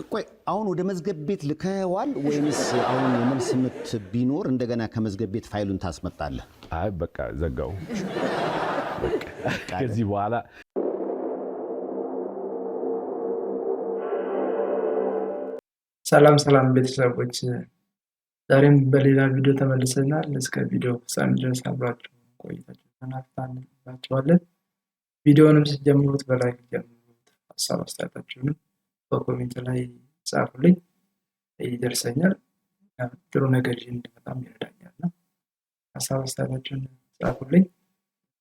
ቆይ አሁን ወደ መዝገብ ቤት ልከዋል ወይስ አሁን የመልስ ምት ቢኖር እንደገና ከመዝገብ ቤት ፋይሉን ታስመጣለህ? አይ በቃ ዘጋው። በቃ ከዚህ በኋላ ሰላም ቤተሰቦች፣ ዛሬም በሌላ ቪዲዮ ተመልሰናል። እስከ ቪዲዮ ፍጻሜ ድረስ አብራችሁ ቆይታችሁ ተናፍቃችኋለን። ቪዲዮውንም ስትጀምሩት በላይክ ጀምሩት፣ ሀሳብ አስተያየታችሁንም በኮሜንት ላይ ጻፉልኝ፣ ይደርሰኛል። ጥሩ ነገር እንድመጣም ይረዳኛል እና ሀሳብ አስተያየታችሁን ጻፉልኝ።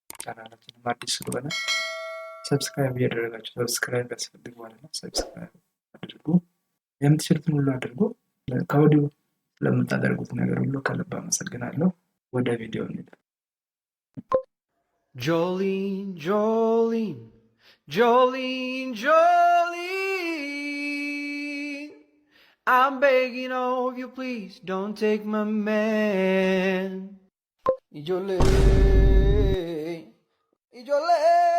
ቻናላችንም አዲስ ስለሆነ ሰብስክራይብ እያደረጋችሁ ሰብስክራይብ ያስፈልገዋል እና ሰብስክራይብ አድርጉ። የምትችሉትን ሁሉ አድርጉ። ከወዲሁ ስለምታደርጉት ነገር ሁሉ ከልብ አመሰግናለሁ። ወደ ቪዲዮ እንሂድ። Jolene, Jolene, Jolene, Jolene, I'm begging of you, please don't take my man. Jolene, Jolene.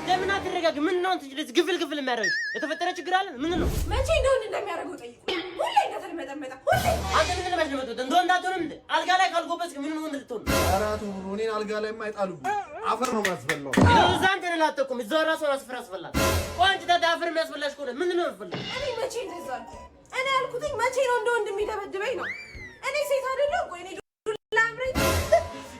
ለምን አትረጋግ? ምን ነው አንተ ልጅ ግፍል የሚያደርግ የተፈጠረ ችግር አለ? ምን ነው መቼ እንደሆነ እንደሚያደርገው ጠይቁ። ሁሌ እንደተለመጠ ሁሌ አንተ ምን ለማለት ነው? እንደው እንዳትሆንም አልጋ ላይ ካልጎበስክ ምን ነው እንድትሆን? አራቱ እኔን አልጋ ላይ የማይጣሉ አፈር ነው ማስበላው። እዛን ተላጠቁም እዛው ራሱ አስፈራ አስፈላል። ቆንጆ አፈር የሚያስበላሽ ከሆነ ምን ነው ያስፈላል? እኔ መቼ እንደዛ እኔ ያልኩትኝ መቼ ነው እንደ ወንድም የሚደበድበኝ ነው? እኔ ሴት አይደለም ወይ? እኔ ላምረኝ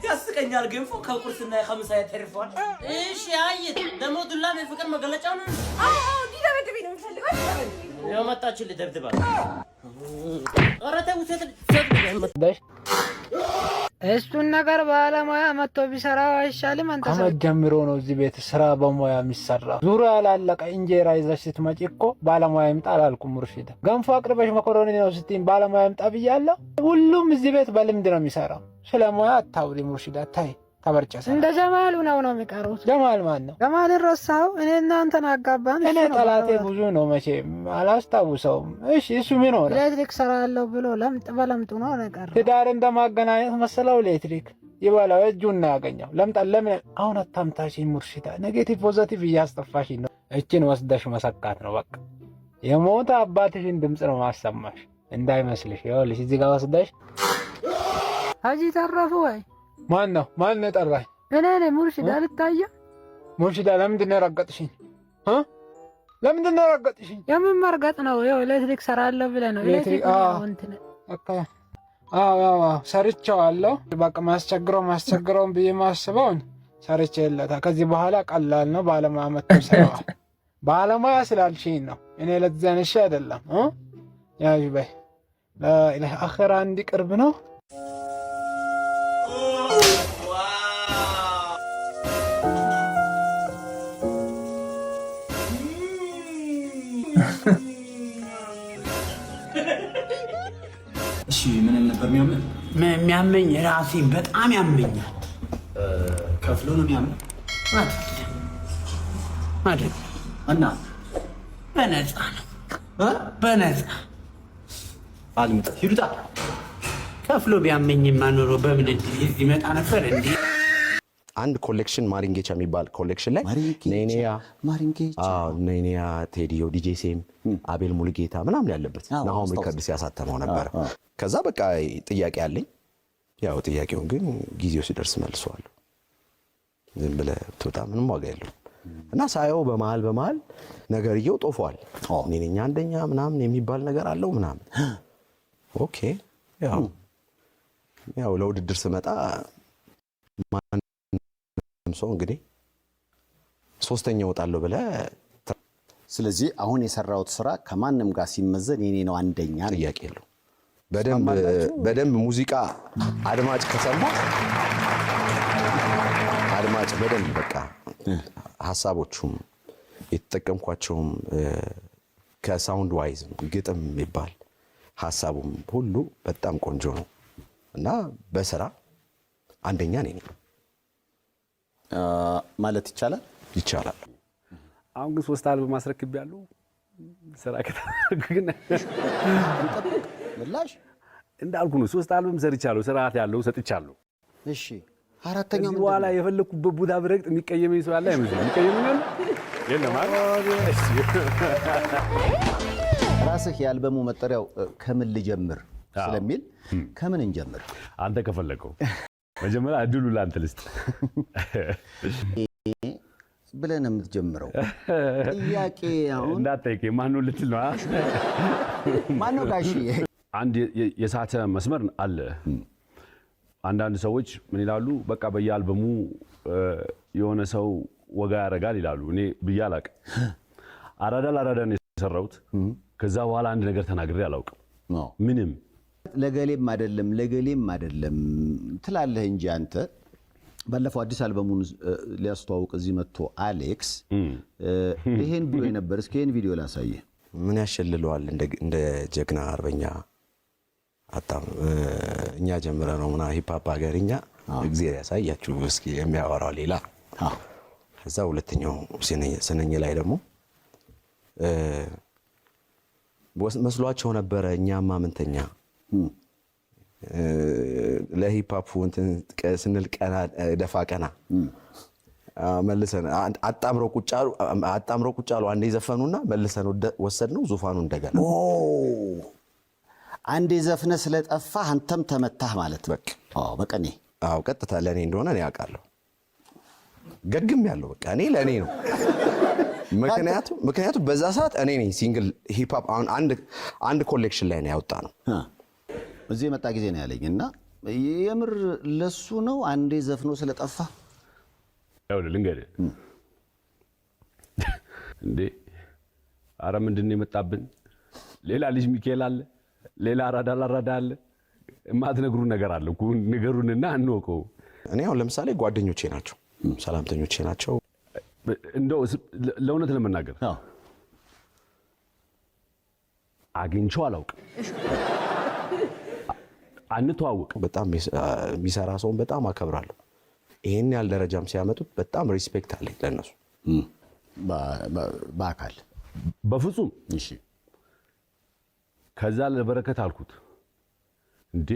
ያስቀኛል። ገንፎ ከቁርስና ከምሳ ያተርፋል። እሺ አይት ደሞ ዱላ የፍቅር መገለጫው ነው። አዎ ዲደበድበኝ ነው የምፈልገው። ያው መጣችሁ ልደብድባ አራተ ውሰት እሱን ነገር ባለሙያ መጥቶ ቢሰራው አይሻልም? አንተ ከመቼ ጀምሮ ነው እዚህ ቤት ስራ በሙያ የሚሰራው? ዙሪያ ያላለቀ እንጀራ ይዘሽ ስትመጪ እኮ ባለሙያ ይምጣ አላልኩም? ሙርሺዳ ገንፎ አቅርበሽ መኮሮኒ ነው ስትይኝ ባለሙያ ይምጣ ብያለሁ። ሁሉም እዚህ ቤት በልምድ ነው የሚሰራው። ስለሙያ አታውሪ ሙርሺዳ፣ ታይ ተበርጨሰ። እንደ ጀማሉ ነው የሚቀሩት። ጀማል ማን ነው? ጀማል ረሳው። እኔ እናንተን አጋባን። እኔ ጠላቴ ብዙ ነው መቼም አላስታውሰውም። እሺ እሱ ምን ሆነ? ኤሌክትሪክ ሰራለሁ ብሎ ለምጥ በለምጡ ነው ነገር ትዳር እንደማገናኘት መሰለው። ኤሌክትሪክ ይበላው እጁን ያገኘው ለምጣ። ለምን አሁን አታምታሽኝ ሙርሺዳ? ኔጌቲቭ ፖዚቲቭ እያስጠፋሽኝ ነው። እቺን ወስደሽ መሰካት ነው በቃ። የሞተ አባትሽን ድምጽ ነው ማሰማሽ እንዳይመስልሽ። ይኸውልሽ እዚህ ጋር ወስደሽ ሀጂ ተረፉ ወይ ማን ነው ጠራኝ? እኔ ነኝ ሙርሺዳ። ልታየ ሙርሺዳ ለምንድን ነው ረገጥሽኝ? ለምንድን ነው ረገጥሽኝ? የምን መርገጥ ነው? ይኸው ኤሌክትሪክ ሰራለሁ ብለህ ነው። ኤሌክትሪክ እንትን ሰርቼዋለሁ። በቃ ማስቸግረውን ብዬ ማስበውን ሰርቼለታ። ከዚህ በኋላ ቀላል ነው። ባለሙያ መጥቶ ይሰራዋል። ባለሙያ ስላልሽኝ ነው። እኔ ለዛንሽ አይደለም። ያዥ በይ ለኢላህ አኺራ እንዲቅርብ ነው። እሺ ምን ነበር የሚያመኝ? ራሴን በጣም ያመኛል። ከፍሎ ነው የሚያመኝ ማለት እና በነፃ ነው በነፃ አልምጣ ይሩጣ። ከፍሎ ቢያመኝማ ኖሮ በምን እዚህ ይመጣ ነበር እንዴ? አንድ ኮሌክሽን ማሪንጌቻ የሚባል ኮሌክሽን ላይ ኔኒያ ቴዲዮ ዲጄ ሴም አቤል ሙሉጌታ ምናምን ያለበት ናሆም ሪከርድስ ያሳተመው ነበር። ከዛ በቃ ጥያቄ አለኝ። ያው ጥያቄውን ግን ጊዜው ሲደርስ መልሰዋለሁ። ዝም ብለህ ትወጣ ምንም ዋጋ የለውም። እና ሳየው በመሃል ነገርየው ጦፏል። ኔኒኛ አንደኛ ምናምን የሚባል ነገር አለው ምናምን። ኦኬ ያው ለውድድር ስመጣ ሰው እንግዲህ ሶስተኛ ወጣለሁ ብለ። ስለዚህ አሁን የሰራውት ስራ ከማንም ጋር ሲመዘን የኔ ነው አንደኛ ጥያቄ የለው። በደንብ ሙዚቃ አድማጭ ከሰማ አድማጭ በደንብ በቃ ሐሳቦቹም የተጠቀምኳቸውም ከሳውንድ ዋይዝ ግጥም የሚባል ሐሳቡም ሁሉ በጣም ቆንጆ ነው እና በስራ አንደኛ ነኝ ማለት ይቻላል። አሁን ግን 3 አልበም ማስረክብያለሁ። ስራ ከተገኘ ምላሽ እንዳልኩ ነው። 3 አልበም ሰርቻለሁ፣ ስርዓት ያለው ሰጥቻለሁ። እሺ አራተኛው ምን በኋላ የፈለኩበት ቦታ ብረግጥ የሚቀየመኝ ሰው አለ አይመስልም? የሚቀየመኝ የለም አይደል? እሺ ራስህ የአልበሙ መጠሪያው ከምን ልጀምር ስለሚል ከምን እንጀምር? አንተ ከፈለከው መጀመሪያ እድሉ ላንተ ልስጥ ብለን የምትጀምረው ጥያቄ አሁን እንዳትጠይቀኝ ማን ነው ልትል ነው? ማን ነው ጋሺ? አንድ የሳተ መስመር አለ። አንዳንድ ሰዎች ምን ይላሉ? በቃ በየአልበሙ የሆነ ሰው ወጋ ያደርጋል ይላሉ። እኔ ብዬ አላውቅም። አራዳ ነው የሰራሁት። ከዛ በኋላ አንድ ነገር ተናግሬ አላውቅም። ምንም ለገሌም አይደለም ትላለህ እንጂ አንተ ባለፈው አዲስ አልበሙን ሊያስተዋውቅ እዚህ መጥቶ አሌክስ ይሄን ብሎ ነበር። እስኪ ይሄን ቪዲዮ ላሳየ። ምን ያሸልለዋል እንደ ጀግና አርበኛ አጣም እኛ ጀምረ ነው እና ሂፕ-ሆፕ ሀገርኛ እግዚአብሔር ያሳያችሁ እስኪ የሚያወራው ሌላ። ከዛ ሁለተኛው ስነኝ ላይ ደግሞ መስሏቸው ነበረ እኛማ ምንተኛ ለሂፕ-ሆፕ እንትን ስንል ቀና ደፋ ቀና መልሰን አጣምረው ቁጫሉ አንዴ ዘፈኑና መልሰን ወሰድነው ዙፋኑ እንደገና። አንዴ ዘፍነ ስለጠፋ አንተም ተመታህ ማለት በቃ በቀኔ ቀጥታ ለኔ እንደሆነ እኔ አውቃለሁ። ገግም ያለው በቃ እኔ ለኔ ነው። ምክንያቱም በዛ ሰዓት እኔ ነኝ ሲንግል ሂፕ-ሆፕ አንድ ኮሌክሽን ላይ ነው ያወጣ ነው። እዚህ የመጣ ጊዜ ነው ያለኝና የምር ለሱ ነው አንዴ ዘፍኖ ስለጠፋ ያው ልንገርህ እንዴ አረ ምንድነው የመጣብን? ሌላ ልጅ ሚካኤል አለ፣ ሌላ አራዳ አለ። የማትነግሩን ነገር አለ እኮ ንገሩንና እንወቀው። እኔ አሁን ለምሳሌ ጓደኞቼ ናቸው፣ ሰላምተኞቼ ናቸው። እንደው ለእውነት ለመናገር አግኝቼው አላውቅም፣ አንተዋወቅ። በጣም የሚሰራ ሰውን በጣም አከብራለሁ። ይሄን ያህል ደረጃም ሲያመጡት በጣም ሪስፔክት አለኝ ለነሱ። በአካል በፍጹም እሺ። ከዛ ለበረከት አልኩት እንዴ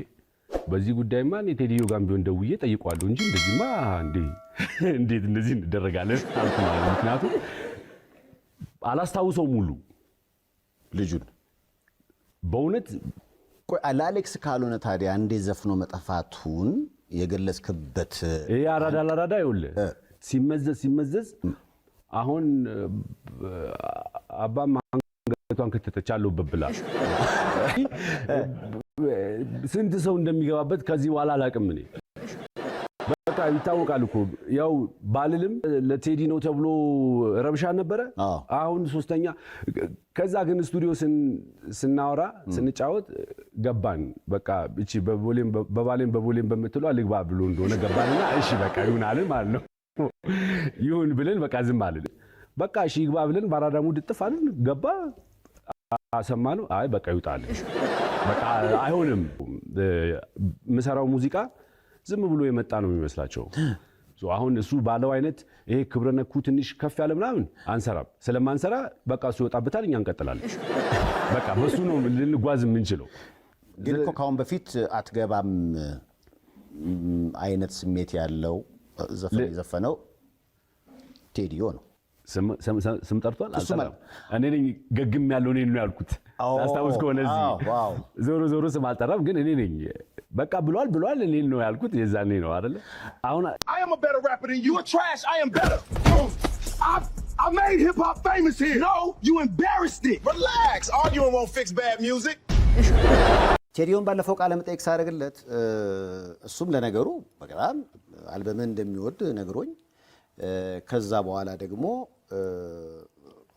በዚህ ጉዳይማ እኔ ቴዲዮ ጋር ቢሆን ደውዬ ጠይቀዋለሁ እንጂ እንደዚህማ እንዴት እንደዚህ እንደረጋለን አልኩ ማለት። ምክንያቱም አላስታውሰው ሙሉ ልጁን በእውነት ለአሌክስ ካልሆነ ታዲያ አንዴ ዘፍኖ መጠፋቱን የገለጽክበት ይሄ አራዳ ይኸውልህ ሲመዘዝ አሁን አባ ማንገቷን ከተተቻለው በብላ ስንት ሰው እንደሚገባበት ከዚህ በኋላ አላውቅም። እኔ በቃ ይታወቃል እኮ ያው ባልልም ለቴዲ ነው ተብሎ ረብሻ ነበረ። አሁን ሶስተኛ ከዛ ግን ስቱዲዮ ስናወራ ስንጫወት ገባን። በቃ እቺ በቦሌም በምትለው ልግባ ብሎ እንደሆነ ገባንና እሺ በቃ ይሁን አልን ማለት ነው። ይሁን ብለን በቃ ዝም አልን። በቃ እሺ ይግባ ብለን ባራዳ ሙድ ጥፍ አልን። ገባ አሰማነው። አይ በቃ ይውጣል። በቃ አይሆንም። ምሰራው ሙዚቃ ዝም ብሎ የመጣ ነው የሚመስላቸው። አሁን እሱ ባለው አይነት ይሄ ክብረነኩ ትንሽ ከፍ ያለ ምናምን አንሰራም። ስለማንሰራ በቃ እሱ ይወጣበታል፣ እኛ እንቀጥላለን። በቃ በሱ ነው ልንጓዝ የምንችለው። ግን እኮ ካሁን በፊት አትገባም አይነት ስሜት ያለው ዘፈን የዘፈነው ቴዲዮ ነው። ስም ጠርቷል አልጠራም። እኔ ነኝ ገግም ያለው እኔ ነው ያልኩት። አስታውስ ከሆነ እዚህ ዞሮ ስም አልጠራም፣ ግን እኔ ነኝ በቃ ብሏል እኔ ነው ያልኩት። የዛኔ ነው አይደለ? አሁን I am a better rapper than you. You're trash. I am better. I made hip hop famous here. No, you embarrassed it. Relax. Arguing won't fix bad music. ቴዲዮን ባለፈው ቃለ መጠይቅ ሳደርግለት እሱም ለነገሩ በጣም አልበምን እንደሚወድ ነግሮኝ ከዛ በኋላ ደግሞ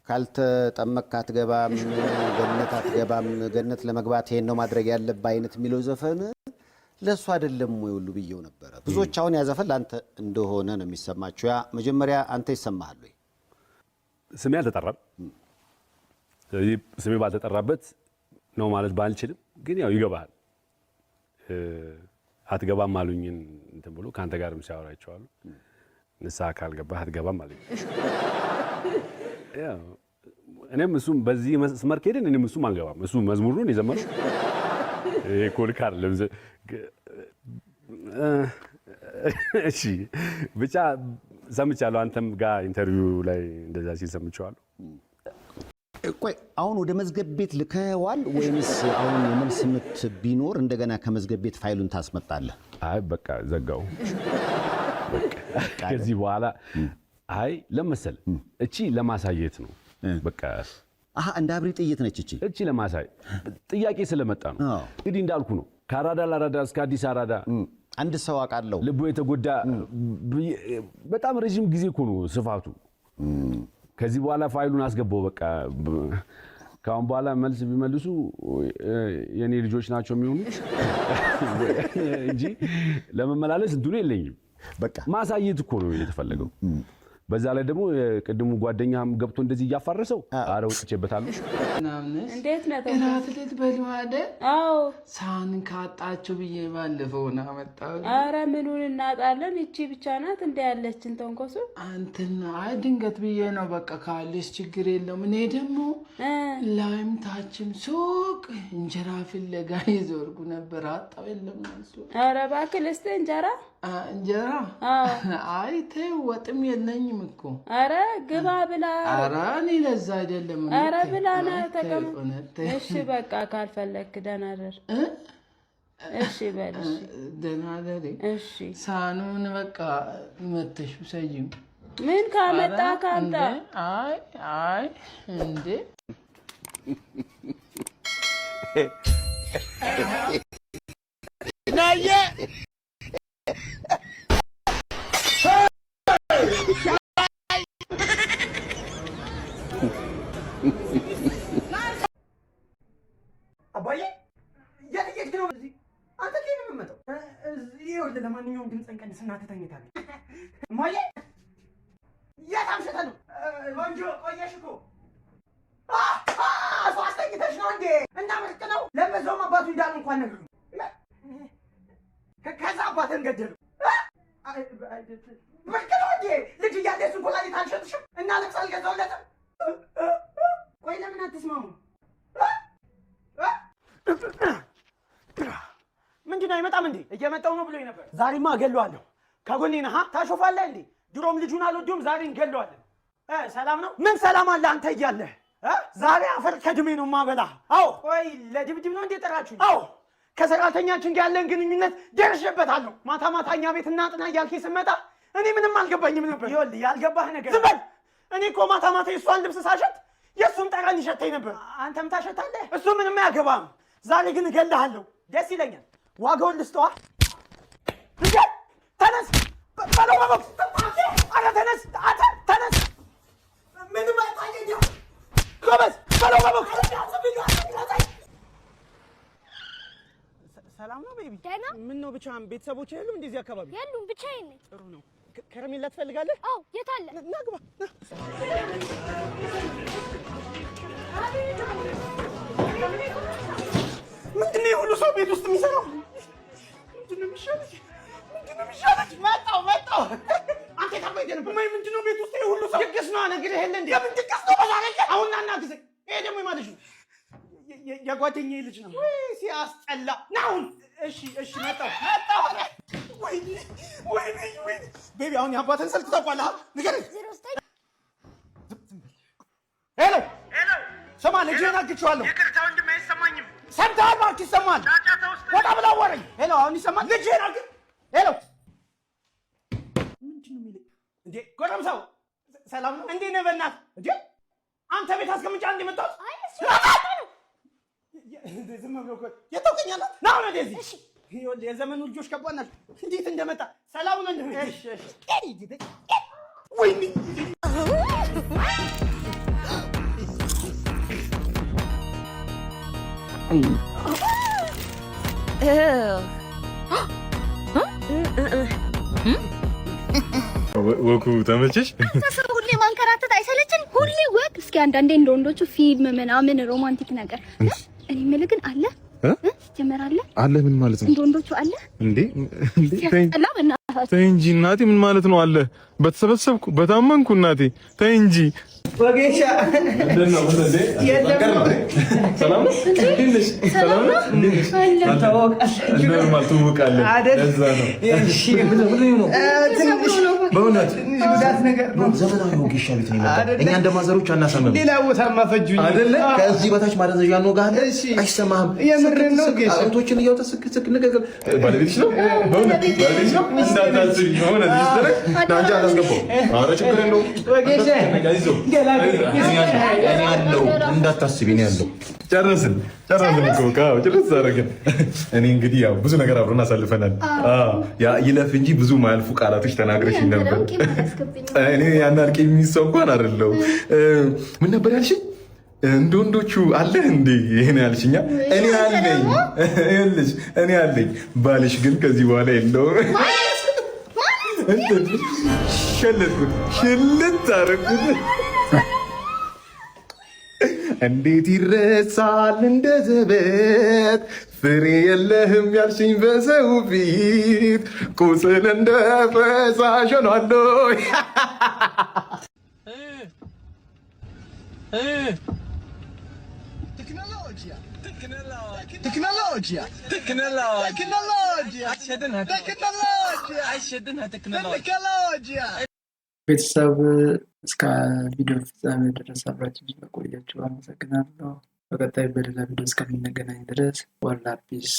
ካልተጠመቅክ አትገባም፣ ገነት አትገባም፣ ገነት ለመግባት ይሄን ነው ማድረግ ያለብህ አይነት የሚለው ዘፈን ለሱ አይደለም ወይ ሁሉ ብየው ነበር። ብዙዎች አሁን ያዘፈን ላንተ እንደሆነ ነው የሚሰማቸው። ያ መጀመሪያ አንተ ይሰማሃል ወይ? ስሜ አልተጠራም። ስለዚህ ስሜ ባልተጠራበት ነው ማለት ባልችልም ግን ያው ይገባሃል። አትገባም አሉኝን እንትን ብሎ ካንተ ጋርም ሲያወራቸዋሉ ንስሐ ካልገባህ አትገባም አለኝ። ያው እኔም እሱም በዚህ መስመር ከሄድን እኔም እሱም አንገባም። እሱ መዝሙሩን የዘመረው ኮልክ አይደለም። እሺ ብቻ ሰምቻለሁ። አንተም ጋር ኢንተርቪው ላይ እንደዛ ሲል ሰምቼዋለሁ። ቆይ አሁን ወደ መዝገብ ቤት ልከዋል ወይንስ አሁን የመልስ ምት ቢኖር እንደገና ከመዝገብ ቤት ፋይሉን ታስመጣለህ? አይ በቃ ዘጋው። ከዚህ በኋላ አይ ለመሰል እቺ ለማሳየት ነው በቃ። እንደ አብሪ ጥይት ነች እቺ ለማሳየት ጥያቄ ስለመጣ ነው። እንግዲህ እንዳልኩ ነው ከአራዳ ለአራዳ እስከ አዲስ አራዳ አንድ ሰው አውቃለሁ ልቡ የተጎዳ በጣም ረጅም ጊዜ እኮ ነው ስፋቱ። ከዚህ በኋላ ፋይሉን አስገባው በቃ። ካሁን በኋላ መልስ ቢመልሱ የኔ ልጆች ናቸው የሚሆኑት እንጂ ለመመላለስ እንትኑ የለኝም። በቃ ማሳየት እኮ ነው የተፈለገው። በዛ ላይ ደግሞ ቅድሙ ጓደኛም ገብቶ እንደዚህ እያፋረሰው አረ ወጥቼበታለሁ። እንዴት ነው እራት ልትበሉ አይደል? አዎ ሳህን ካጣችሁ ብዬ ባለፈው ነው አመጣው። አረ ምኑን እናጣለን? እቺ ብቻ ናት እንደ ያለችን ተንኮሱ። አንተና አይ ድንገት ብዬ ነው በቃ ካለሽ ችግር የለውም። እኔ ደግሞ ላይም ታችም ሱቅ እንጀራ ፍለጋ ይዞርኩ ነበር አጣው የለም እሱ። አረ እባክህ ልስጥህ እንጀራ እንጀራ አይ ተይ ወጥም የለኝም እኮ። አረ ግባ ብላ። አረ እኔ ለዛ አይደለም። አረ ብላ ና ተቀመጥ። እሺ በቃ ካልፈለክ ደህና ደር። እሺ በል እሺ ደህና ደር። እሺ ሳኑን በቃ መተሽ ሰይም ምን ካመጣ ካምጣ። አይ እንዴ ናየ አባዬ የት ነው? እዚህ አንተ ከየት ነው የምትመጣው? እዚህ ይኸውልህ፣ ለማንኛውም ድምፅህን ቀንስና ትተኛታለህ። እማዬ የት አምሽተህ ነው? ቆንጆ ቆየሽ እኮ። እሱ አስተኝተሽ ነው እንዴ? እና ምርቅ ነው። ለበዛውም አባቱ እንዳሉ እንኳን ነግሩ። ከዛ አባትህን ገደሉ። ምርቅ ነው እንዴ? ልጅ እያለ እሱን ኮላሊት አልሸጥሽም እና ልብስ አልገዛሁለትም? ቆይ ለምን አትስማሙ? ምንድን ነው አይመጣም እንዴ? እየመጣው ነው ብሎኝ ነበር። ዛሬማ እገለዋለሁ። ከጎኔ ነህ? ታሾፋለህ እንዴ? ድሮም ልጁን አልወደውም፣ ዛሬ እንገለዋለን። ሰላም ነው? ምን ሰላም አለ አንተ እያለህ? ዛሬ አፈር ከድሜ ነው የማበላህ። አዎ። ቆይ ለድብድብ ነው እንዴ ጠራችሁኝ? አዎ። ከሰራተኛችን ጋር ያለን ግንኙነት ደርሼበታለሁ። ማታ ማታ እኛ ቤት እናጥና እያልከኝ ስመጣ እኔ ምንም አልገባኝም ነበር። ይኸውልህ ያልገባህ ነገር ዝም በል። እኔ እኮ ማታ ማታ የእሷን ልብስ ሳሸት የእሱም ጠረን ይሸተኝ ነበር። አንተም ታሸታለህ። እሱ ምንም አያገባም። ዛሬ ግን እገልሃለሁ። ደስ ይለኛል። ዋጋውን ልስጠዋ። እንዴ ተነስ በለው በቦክስ። አረ ተነስ አንተ ተነስ። ምንም አይታየኝም። ጎበዝ በለው በቦክስ። ሰላም ነው ቤቢ? ደህና። ምን ነው ብቻህን? ቤተሰቦች የሉም እንደዚህ አካባቢ? የሉም፣ ብቻዬን ነኝ። ጥሩ ነው። ከረሜላ ትፈልጋለህ? አዎ። የት አለ? ና ግባ። ምንድን ነው የሁሉ ሰው ቤት ውስጥ የሚሰራው? ምንድን ነው የሚሻለች? መጣሁ። አንተ ታባይ ነበር። ምንድን ነው ቤት ውስጥ የሁሉ ሰው? ድግስ ነው ነግሬህ የለ እንዴ? የምን ድግስ ነው? አሁን ና እናግዘኝ። ይሄ ደግሞ የማለሽ ነው? የጓደኛዬ ልጅ ነው። ሲያስጠላ። ና አሁን። እሺ መጣሁ። ወይኔ ቤቢ፣ አሁን የአባትን ስልክ ታውቃለህ? ንገረኝ። ሄሎ፣ ስማ፣ ልጅህን አግቼዋለሁ። ይቅርታ ወንድሜ፣ አይሰማኝም። ሰምተሃል? እባክህ ይሰማል። ወጣ ብላ አዋረኝ። ሄሎ፣ አሁን ይሰማል? ልጅህን አግቼ። ሄሎ፣ ምንድን ነው የሚለኝ እንዴ? ጎረምሳው ሰላም ነው? እንዴት ነህ? በእናትህ እንዴ አንተ ቤት አስቀምጫ እንደ መጣሁት። ዝም ብሎ እኮ የተውከኛለህ። ና አሁን ወደዚህ። ይኸውልህ የዘመኑ ልጆች ከባናል። እንዴት እንደመጣ ሰላም ነው? እሺ ወይኔ ወኩ ተመቸሽ? ሰው ሁሌ ማንከራተት አይሰለችን? ሁሌ ወቅ እስኪ አንዳንዴ እንደ ወንዶቹ ፊልም ምናምን ሮማንቲክ ነገር እኔ የምልህ ግን አለ ጀመራለ አለ ምን ማለት ነው? እንደ ወንዶቹ አለ እንዴ? ተይ እንጂ እናቴ ምን ማለት ነው? አለ በተሰበሰብኩ በታመንኩ እናቴ ተይ እንጂ ወጌሻ እንደነው እንዴ ሰላም ሰላም ኖርማል ትውቃለህ እዛ ነው እሺ ምን ነው ትንሽ በእውነት ጉዳት ነገር ነው ዘመናዊ ወጌሻ ቤት ነው የመጣው እኛ እንደማዘሮች አናሰምም ሌላ ቦታ ማፈጁኝ አይደለ ከዚህ በታች ማደንዘዣ ነው ጋር አይሰማህም የምርን ነው ጌሻ አጥንቶችን እያወጣስክ ንገገል ባለቤትሽ ነው በእውነት ባለቤትሽ ነው እንዳታስቢ በእውነት ይስተረ ዳንጃ አላስገባው ኧረ ችግር የለውም ወጌሻ እኔ ያለው እንዳታስቢ እኔ ያለው ጨረስን እኮ ካው ጨረስ አደረግን እኔ እንግዲህ ያው ብዙ ነገር አብረን አሳልፈናል ያ ይለፍ እንጂ ብዙ ማያልፉ ቃላቶች ተናግረሽ ነበር እኔ ያን አልቄ የሚሰው እንኳን አይደለው ምን ነበር ያልሽኝ እንደ ወንዶቹ አለ እንዴ ይሄን ያልሽኛ እኔ አለኝ ይኸውልሽ እኔ አለኝ ባልሽ ግን ከዚህ በኋላ የለውም ሽልት አደረኩት እንዴት ይረሳል እንደ ዘበት ፍሬ የለህም ያልሽኝ በሰው ፊት ቁስል እንደ ፈሳሽ ሆኗል ቤተሰብ እስከ ቪዲዮ ፍጻሜ ድረስ አብራችሁ ስለቆያችሁ አመሰግናለሁ። በቀጣይ በሌላ ቪዲዮ እስከምንገናኝ ድረስ ዋላ ፒስ